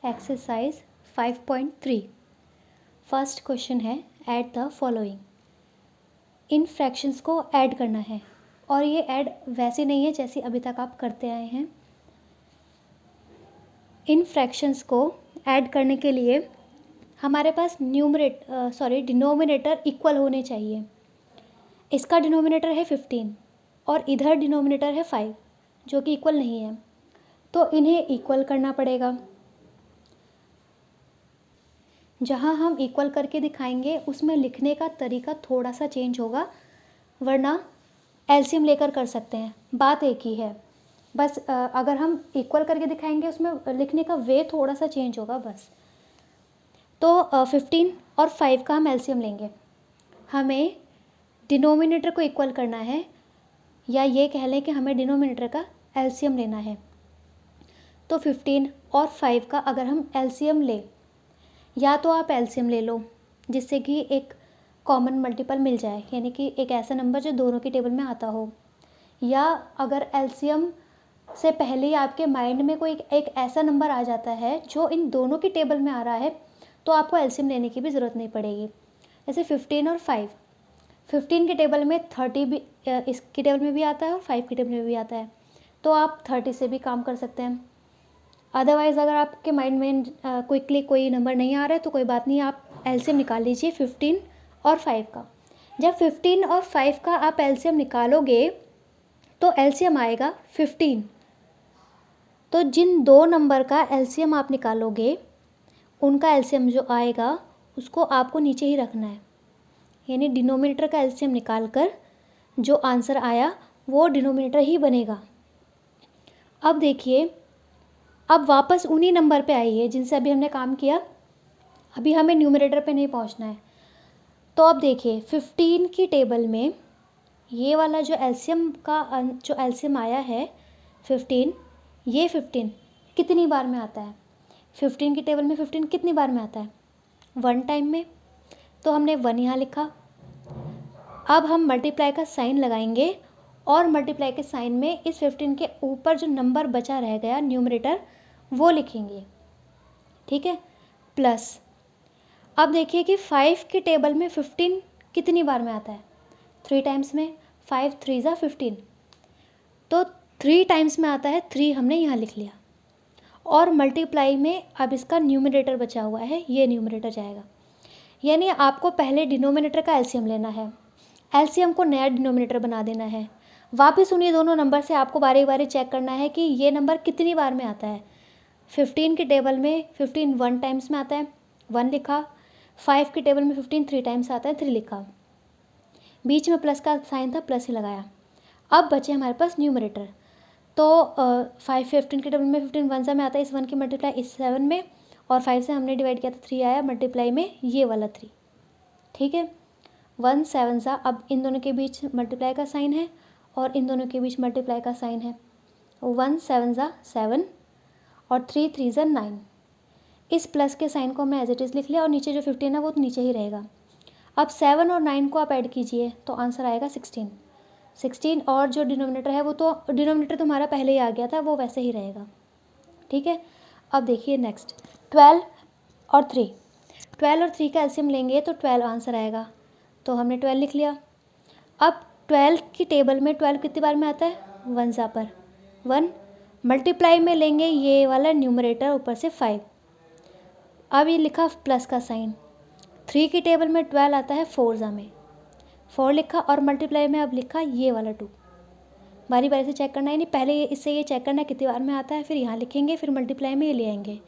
Exercise 5.3 first question है add the following. In fractions को add करना है और ये ऐड वैसे नहीं है जैसे अभी तक आप करते आए हैं। इन फ्रैक्शंस को ऐड करने के लिए हमारे पास डिनोमिनेटर इक्वल होने चाहिए। इसका डिनोमिनेटर है 15 और इधर डिनोमिनेटर है 5 जो कि इक्वल नहीं है, तो इन्हें इक्वल करना पड़ेगा। जहाँ हम इक्वल करके दिखाएंगे उसमें लिखने का तरीका थोड़ा सा चेंज होगा, वरना एलसीएम लेकर कर सकते हैं, बात एक ही है। बस अगर हम इक्वल करके दिखाएंगे उसमें लिखने का वे थोड़ा सा चेंज होगा बस। तो 15 और 5 का हम एलसीएम लेंगे। हमें डिनोमिनेटर को इक्वल करना है, या ये कह लें कि हमें डिनोमिनेटर का एलसीएम लेना है। तो 15 और 5 का अगर हम एलसीएम लें, या तो आप एलसीएम ले लो जिससे कि एक कॉमन मल्टीपल मिल जाए, यानी कि एक ऐसा नंबर जो दोनों की टेबल में आता हो, या अगर एलसीएम से पहले ही आपके माइंड में कोई एक ऐसा नंबर आ जाता है जो इन दोनों की टेबल में आ रहा है, तो आपको एलसीएम लेने की भी ज़रूरत नहीं पड़ेगी। जैसे 15 और 5, 15 की टेबल में 30 भी इसकी टेबल में भी आता है और 5 की टेबल में भी आता है, तो आप 30 से भी काम कर सकते हैं। अदरवाइज़ अगर आपके माइंड में क्विकली कोई नंबर नहीं आ रहा है तो कोई बात नहीं, आप एलसीएम निकाल लीजिए 15 और 5 का। जब 15 और 5 का आप एलसीएम निकालोगे तो एलसीएम आएगा 15। तो जिन दो नंबर का एलसीएम आप निकालोगे उनका एलसीएम जो आएगा उसको आपको नीचे ही रखना है, यानी डिनोमिनेटर का एलसीएम निकाल कर जो आंसर आया वो डिनोमिनेटर ही बनेगा। अब देखिए, अब वापस उन्हीं नंबर पे आइए जिनसे अभी हमने काम किया। अभी हमें न्यूमरेटर पे नहीं पहुंचना है। तो अब देखिए 15 की टेबल में ये वाला जो एलसीएम आया है 15, ये 15 कितनी बार में आता है? 15 की टेबल में 15 कितनी बार में आता है? 1 टाइम में। तो हमने 1 यहाँ लिखा। अब हम मल्टीप्लाई का साइन लगाएंगे और मल्टीप्लाई के साइन में इस 15 के ऊपर जो नंबर बचा रह गया न्यूमरेटर वो लिखेंगे, ठीक है, प्लस। अब देखिए कि 5 की टेबल में 15 कितनी बार में आता है? 3 टाइम्स में। 5 3 ज़ा 15, तो 3 टाइम्स में आता है। 3 हमने यहाँ लिख लिया और मल्टीप्लाई में अब इसका न्यूमरेटर बचा हुआ है, ये न्यूमरेटर जाएगा। यानी आपको पहले डिनोमिनेटर का एलसीएम लेना है, एलसीएम को नया डिनोमिनेटर बना देना है। वापस उन्हीं दोनों नंबर से आपको बारी बारी चेक करना है कि ये नंबर कितनी बार में आता है। 15 की टेबल में 15 1 टाइम्स में आता है, 1 लिखा। 5 की टेबल में 15 3 टाइम्स आता है, 3 लिखा। बीच में प्लस का साइन था, प्लस ही लगाया। अब बचे हमारे पास न्यूमरेटर। तो 15 की टेबल में 15 1 सा में आता है, इस 1 की मल्टीप्लाई इस 7 में, और 5 से हमने डिवाइड किया था 3 आया, मल्टीप्लाई में ये वाला 3, ठीक है। 1 7 सा, अब इन दोनों के बीच मल्टीप्लाई का साइन है और इन दोनों के बीच मल्टीप्लाई का साइन है। 1 7 सा 7 और 3 3 ज़ा 9। इस प्लस के साइन को हमने एज इट इज़ लिख लिया और नीचे जो 15 है वो तो नीचे ही रहेगा। अब 7 और 9 को आप ऐड कीजिए तो आंसर आएगा 16 और जो डिनोमिनेटर है वो तो डिनोमिनेटर तो हमारा पहले ही आ गया था, वो वैसे ही रहेगा, ठीक है। अब देखिए नेक्स्ट 12 और 3 का एलसीएम लेंगे तो 12 आंसर आएगा, तो हमने 12 लिख लिया। अब 12 की टेबल में 12 कितनी बार में आता है? 1 ज़ा पर 1, मल्टीप्लाई में लेंगे ये वाला न्यूमरेटर ऊपर से 5। अब ये लिखा प्लस का साइन। 3 की टेबल में 12 आता है 4 ज़ा में, 4 लिखा और मल्टीप्लाई में अब लिखा ये वाला 2। बारी बारी से चेक करना है, नहीं पहले इससे ये चेक करना कितनी बार में आता है, फिर यहाँ लिखेंगे, फिर मल्टीप्लाई में ये ले आएंगे,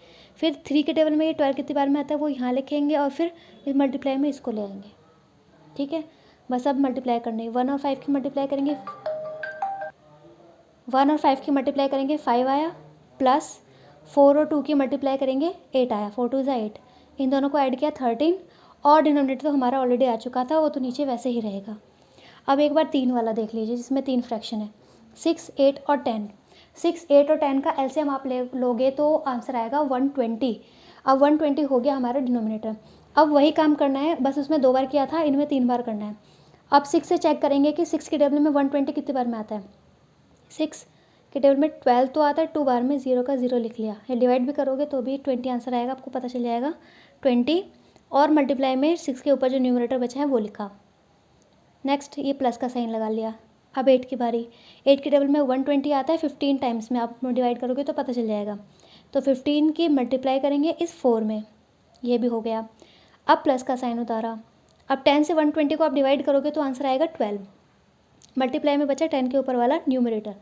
फिर 3 के टेबल में ये 12 कितनी बार में आता है वो यहाँ लिखेंगे और फिर इस मल्टीप्लाई में इसको ले आएंगे, ठीक है। बस अब मल्टीप्लाई करने 1 और 5 की मल्टीप्लाई करेंगे, 1 और 5 की मल्टीप्लाई करेंगे 5 आया, प्लस 4 और 2 की मल्टीप्लाई करेंगे 8 आया, 4 2 ज़ा 8। इन दोनों को ऐड किया 13 और डिनोमिनेटर तो हमारा ऑलरेडी आ चुका था, वो तो नीचे वैसे ही रहेगा। अब एक बार 3 वाला देख लीजिए जिसमें 3 फ्रैक्शन है, 6 8 और 10। 6 8 और 10 का एलसीएम आप लोगे तो आंसर आएगा 120। अब 120 हो गया हमारा डिनोमिनेटर। अब वही काम करना है, बस उसमें 2 बार किया था, इनमें 3 बार करना है। अब 6 से चेक करेंगे कि 6 की टेबल में 120 कितनी बार में आता है। 6 के टेबल में 12 तो आता है, 2 बार में 0 का 0 लिख लिया। या डिवाइड भी करोगे तो भी 20 आंसर आएगा, आपको पता चल जाएगा 20, और मल्टीप्लाई में 6 के ऊपर जो न्यूमरेटर बचा है वो लिखा। नेक्स्ट ये प्लस का साइन लगा लिया। अब 8 की बारी। 8 के टेबल में 120 आता है, 15 टाइम्स में आप डिवाइड करोगे तो पता चल जाएगा। तो 15 की मल्टीप्लाई करेंगे इस 4 में, ये भी हो गया। अब प्लस का साइन उतारा। अब 10 से 120 को आप डिवाइड करोगे तो आंसर आएगा 12। मल्टीप्लाई में बचा 10 के ऊपर वाला न्यूमरेटर।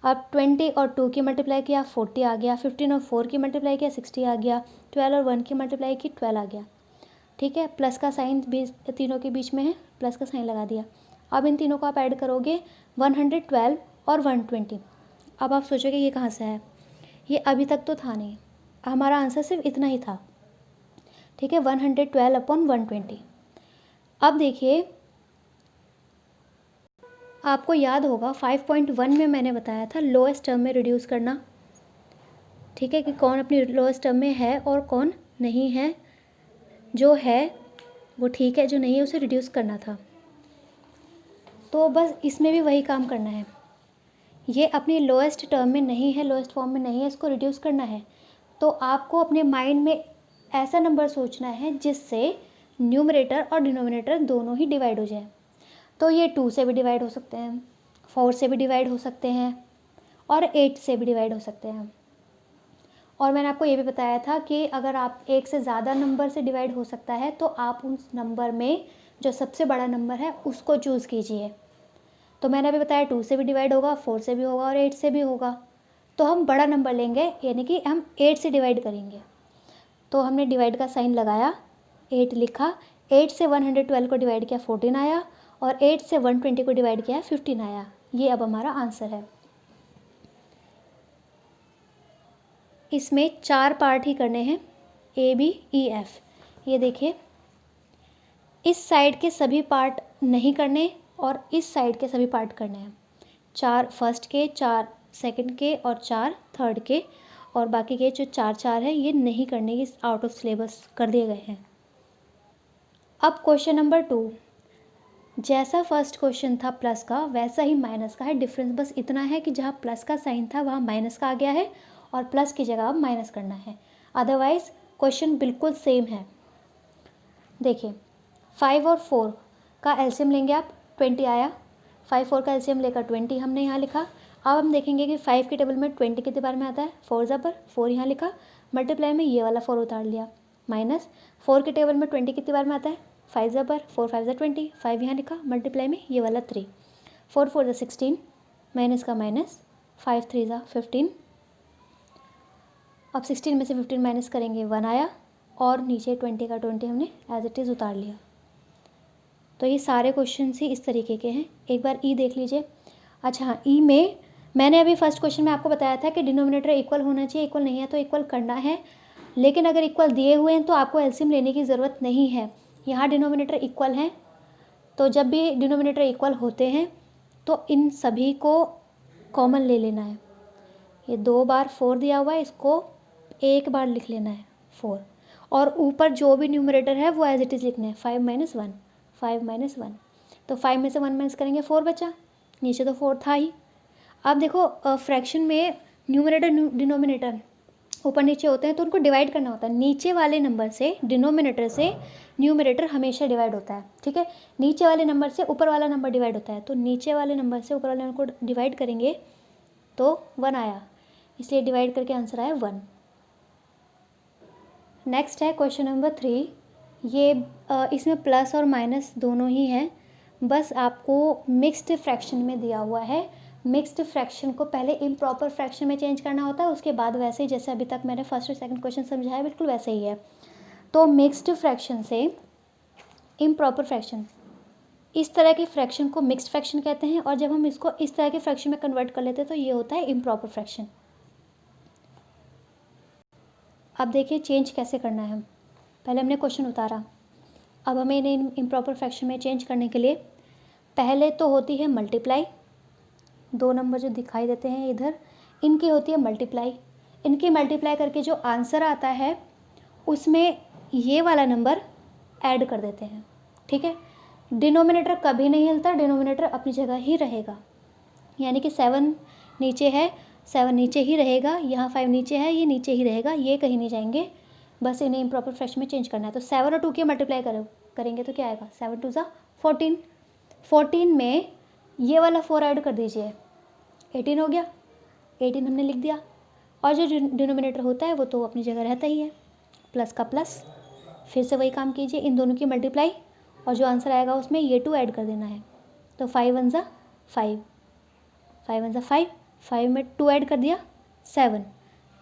अब 20 और 2 की मल्टीप्लाई किया 40 आ गया, 15 और 4 की मल्टीप्लाई किया 60 आ गया, 12 और 1 की मल्टीप्लाई की 12 आ गया। ठीक है, प्लस का साइन तीनों के बीच में है, प्लस का साइन लगा दिया। अब इन तीनों को आप ऐड करोगे 112 और 120। अब आप सोचोगे ये कहाँ से है, ये अभी तक तो था नहीं, हमारा आंसर सिर्फ इतना ही था। ठीक है, 112 अपॉन 120। अब देखिए आपको याद होगा 5.1 में मैंने बताया था लोएस्ट टर्म में रिड्यूस करना। ठीक है, कि कौन अपनी लोएस्ट टर्म में है और कौन नहीं है। जो है वो ठीक है, जो नहीं है उसे रिड्यूस करना था। तो बस इसमें भी वही काम करना है। ये अपनी लोएस्ट टर्म में नहीं है, लोएस्ट फॉर्म में नहीं है, इसको रिड्यूस करना है। तो आपको अपने माइंड में ऐसा नंबर सोचना है जिससे न्यूमरेटर और डिनोमिनेटर दोनों ही डिवाइड हो जाए। तो ये 2 से भी डिवाइड हो सकते हैं, 4 से भी डिवाइड हो सकते हैं, और 8 से भी डिवाइड हो सकते हैं। और मैंने आपको ये भी बताया था कि अगर आप एक से ज़्यादा नंबर से डिवाइड हो सकता है तो आप उस नंबर में जो सबसे बड़ा नंबर है उसको चूज़ कीजिए। तो मैंने अभी बताया 2 से भी डिवाइड होगा, 4 से भी होगा और 8 से भी होगा। तो हम बड़ा नंबर लेंगे, यानी कि हम 8 से डिवाइड करेंगे। तो हमने डिवाइड का साइन लगाया, 8 लिखा, 8 से 112 को डिवाइड किया 14 आया, और 8 से 120 को डिवाइड किया 15 आया। ये अब हमारा आंसर है। इसमें 4 पार्ट ही करने हैं, A B E F। ये देखिए, इस साइड के सभी पार्ट नहीं करने और इस साइड के सभी पार्ट करने हैं। 4 फर्स्ट के, 4 सेकंड के और 4 थर्ड के, और बाकी के जो 4 हैं ये नहीं करने, ये आउट ऑफ सिलेबस कर दिए गए हैं। अब क्वेश्चन नंबर 2, जैसा फर्स्ट क्वेश्चन था प्लस का वैसा ही माइनस का है। डिफरेंस बस इतना है कि जहाँ प्लस का साइन था वहाँ माइनस का आ गया है, और प्लस की जगह अब माइनस करना है। अदरवाइज़ क्वेश्चन बिल्कुल सेम है। देखिए 5 और 4 का एलसीएम लेंगे आप, 20 आया। 5 4 का एलसीएम लेकर 20 हमने यहाँ लिखा। अब हम देखेंगे कि 5 के टेबल में 20 कितने बार में आता है, 4 ज़बर 4 यहाँ लिखा, मल्टीप्लाई में ये वाला 4 उतार लिया, माइनस 4 के टेबल में 20 कितनी बार में आता है, 5 ज़बर 4 5 ज़ा 20, 5 यहाँ लिखा, मल्टीप्लाई में ये वाला 3, 4 4 ज़ा 16, माइनस का माइनस, 5 3 ज़ा 15। अब 16 में से 15 माइनस करेंगे 1 आया, और नीचे 20 का 20 हमने एज इट इज़ उतार लिया। तो ये सारे क्वेश्चन ही इस तरीके के हैं। एक बार ई देख लीजिए। अच्छा हाँ, ई में मैंने अभी फर्स्ट क्वेश्चन में आपको बताया था कि डिनोमिनेटर इक्वल होना चाहिए, इक्वल नहीं है तो इक्वल करना है। लेकिन अगर इक्वल दिए हुए हैं तो आपको एलसीएम लेने की ज़रूरत नहीं है। यहाँ डिनोमिनेटर इक्वल हैं, तो जब भी डिनोमिनेटर इक्वल होते हैं तो इन सभी को कॉमन ले लेना है। ये 2 बार 4 दिया हुआ है, इसको एक बार लिख लेना है 4, और ऊपर जो भी न्यूमरेटर है वो एज इट इज़ लिखना है, 5 - 1, 5 - 1। तो 5 में से 1 माइनस करेंगे 4 बचा, नीचे तो 4 था ही। अब देखो फ्रैक्शन में न्यूमरेटर डिनोमिनेटर ऊपर नीचे होते हैं तो उनको डिवाइड करना होता है। नीचे वाले नंबर से डिनोमिनेटर से न्यूमरेटर हमेशा डिवाइड होता है। ठीक है, नीचे वाले नंबर से ऊपर वाला नंबर डिवाइड होता है, तो नीचे वाले नंबर से ऊपर वाले नंबर को डिवाइड करेंगे तो 1 आया, इसलिए डिवाइड करके आंसर आया 1। नेक्स्ट है क्वेश्चन नंबर 3। ये इसमें प्लस और माइनस दोनों ही हैं, बस आपको मिक्स्ड फ्रैक्शन में दिया हुआ है। मिक्स्ड फ्रैक्शन को पहले इम्प्रॉपर फ्रैक्शन में चेंज करना होता है, उसके बाद वैसे ही जैसे अभी तक मैंने फर्स्ट और सेकंड क्वेश्चन समझाया बिल्कुल वैसे ही है। तो मिक्स्ड फ्रैक्शन से इम्प्रॉपर फ्रैक्शन, इस तरह के फ्रैक्शन को मिक्स्ड फ्रैक्शन कहते हैं, और जब हम इसको इस तरह के फ्रैक्शन में कन्वर्ट कर लेते हैं तो ये होता है इम्प्रॉपर फ्रैक्शन। अब देखिए चेंज कैसे करना है। पहले हमने क्वेश्चन उतारा, अब हमें इन्हें इम्प्रॉपर फ्रैक्शन में चेंज करने के लिए पहले तो होती है मल्टीप्लाई। 2 नंबर जो दिखाई देते हैं इधर, इनकी होती है मल्टीप्लाई। इनकी मल्टीप्लाई करके जो आंसर आता है उसमें ये वाला नंबर ऐड कर देते हैं। ठीक है, डिनोमिनेटर कभी नहीं हिलता, डिनोमिनेटर अपनी जगह ही रहेगा। यानी कि 7 नीचे है 7 नीचे ही रहेगा, यहाँ 5 नीचे है, ये नीचे ही रहेगा, ये कहीं नहीं जाएंगे, बस इन्हें इम्प्रॉपर फ्रैक्शन में चेंज करना है। तो 7 और 2 के मल्टीप्लाई करेंगे तो क्या आएगा, 7 2 14, 14 में ये वाला 4 ऐड कर दीजिए, 18 हो गया, 18 हमने लिख दिया। और जो डिनोमिनेटर होता है वो तो अपनी जगह रहता ही है, प्लस का प्लस, फिर से वही काम कीजिए, इन दोनों की मल्टीप्लाई, और जो आंसर आएगा उसमें ये 2 ऐड कर देना है। तो 5 1 ज़ा 5, 5 1 ज़ा 5, 5 में 2 ऐड कर दिया 7,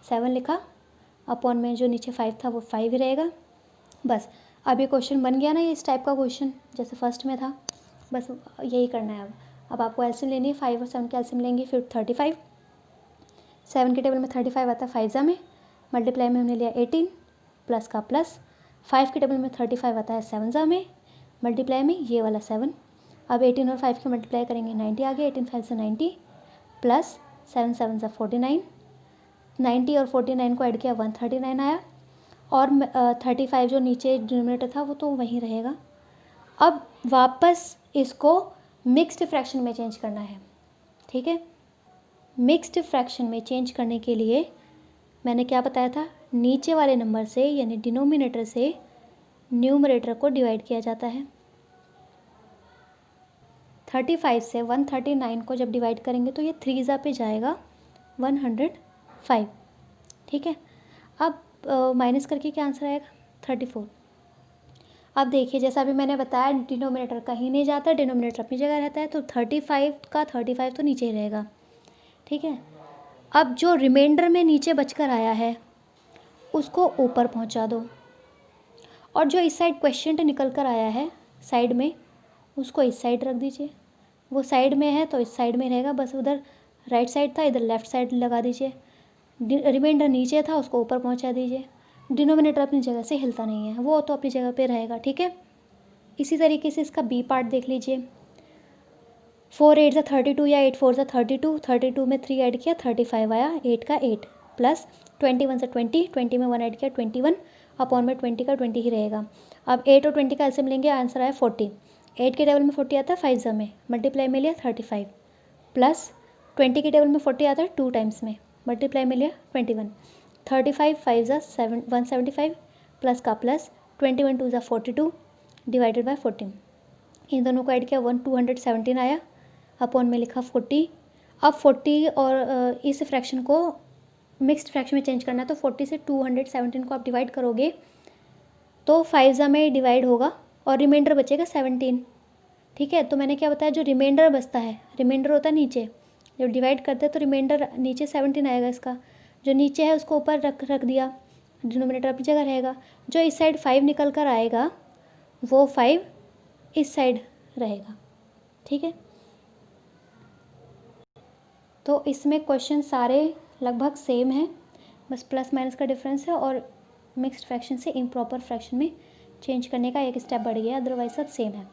7 लिखा, अपॉन में जो नीचे 5 था वो 5 ही रहेगा। बस अब ये क्वेश्चन बन गया ना, ये इस टाइप का क्वेश्चन जैसे फर्स्ट में था, बस यही करना है। अब आपको एलसीएम लेनी है, 5 और 7 का एलसीएम लेंगे, फिर 35, 7 के टेबल में 35 आता है 5 ज़ा में, मल्टीप्लाई में हमने लिया 18, प्लस का प्लस, 5 के टेबल में 35 आता है 7 ज़ा में, मल्टीप्लाई में ये वाला 7, अब 18 और 5 की मल्टीप्लाई करेंगे 90 आ गया, 18 5 से 90, प्लस 7 7 ज़ा 49, 90 और 49 को ऐड किया 139 आया, और 35 जो नीचे डिनोमिनेटर था वो तो वहीं रहेगा। अब वापस इसको मिक्स्ड फ्रैक्शन में चेंज करना है, ठीक है। मिक्स्ड फ्रैक्शन में चेंज करने के लिए मैंने क्या बताया था, नीचे वाले नंबर से यानी डिनोमिनेटर से न्यूमरेटर को डिवाइड किया जाता है। 35 से 139 को जब डिवाइड करेंगे तो ये 3 ज़ा पे जाएगा 105, ठीक है। अब माइनस करके क्या आंसर आएगा, 34। अब देखिए जैसा अभी मैंने बताया, डिनोमिनेटर कहीं नहीं जाता, डिनोमिनेटर अपनी जगह रहता है, तो 35 का 35 तो नीचे ही रहेगा, ठीक है। अब जो रिमाइंडर में नीचे बचकर आया है उसको ऊपर पहुंचा दो, और जो इस साइड क्वेश्चन निकल कर आया है साइड में उसको इस साइड रख दीजिए, वो साइड में है तो इस साइड में रहेगा, बस उधर राइट साइड था इधर लेफ़्ट साइड लगा दीजिए, रिमाइंडर नीचे था उसको ऊपर पहुंचा दीजिए। डिनोमिनेटर अपनी जगह से हिलता नहीं है, वो तो अपनी जगह पे रहेगा, ठीक है। इसी तरीके से इसका बी पार्ट देख लीजिए, 4 8 ज़ा 32 या 8 4 ज़ा 32, 32 में 3 ऐड किया 35 आया, 8 का 8, प्लस 21 ज़ा 20, 20 में 1 ऐड किया 21, अपॉन में 20 का 20 ही रहेगा। अब 8 और 20 का एलसीएम लेंगे, आंसर आया 40, 8 के टेबल में 40 आता है 5 ज़ा में, मल्टीप्लाई में लिया 35, प्लस 20 के टेबल में 40 आता है 2 टाइम्स में, मल्टीप्लाई में लिया 21, 35 5 ज़ा 175, प्लस का प्लस, 21 2 ज़ा 42, डिवाइडेड बाय 14, इन दोनों को ऐड किया 217 आया, अपॉन में लिखा 40। अब 40 और इस फ्रैक्शन को मिक्स्ड फ्रैक्शन में चेंज करना है, तो 40 से 217 को आप डिवाइड करोगे तो 5 ज़ा में डिवाइड होगा और रिमाइंडर बचेगा 17, ठीक है। तो मैंने क्या बताया, जो रिमाइंडर बचता है, रिमाइंडर होता है नीचे, जब डिवाइड करते हैं तो रिमाइंडर नीचे 17 आएगा, इसका जो नीचे है उसको ऊपर रख दिया, डिनोमिनेटर अपनी जगह रहेगा, जो इस साइड 5 निकल कर आएगा वो 5 इस साइड रहेगा, ठीक है। तो इसमें क्वेश्चन सारे लगभग सेम हैं, बस प्लस माइनस का डिफरेंस है, और मिक्स्ड फ्रैक्शन से इम्प्रॉपर फ्रैक्शन में चेंज करने का एक स्टेप बढ़ गया, अदरवाइज सब सेम है।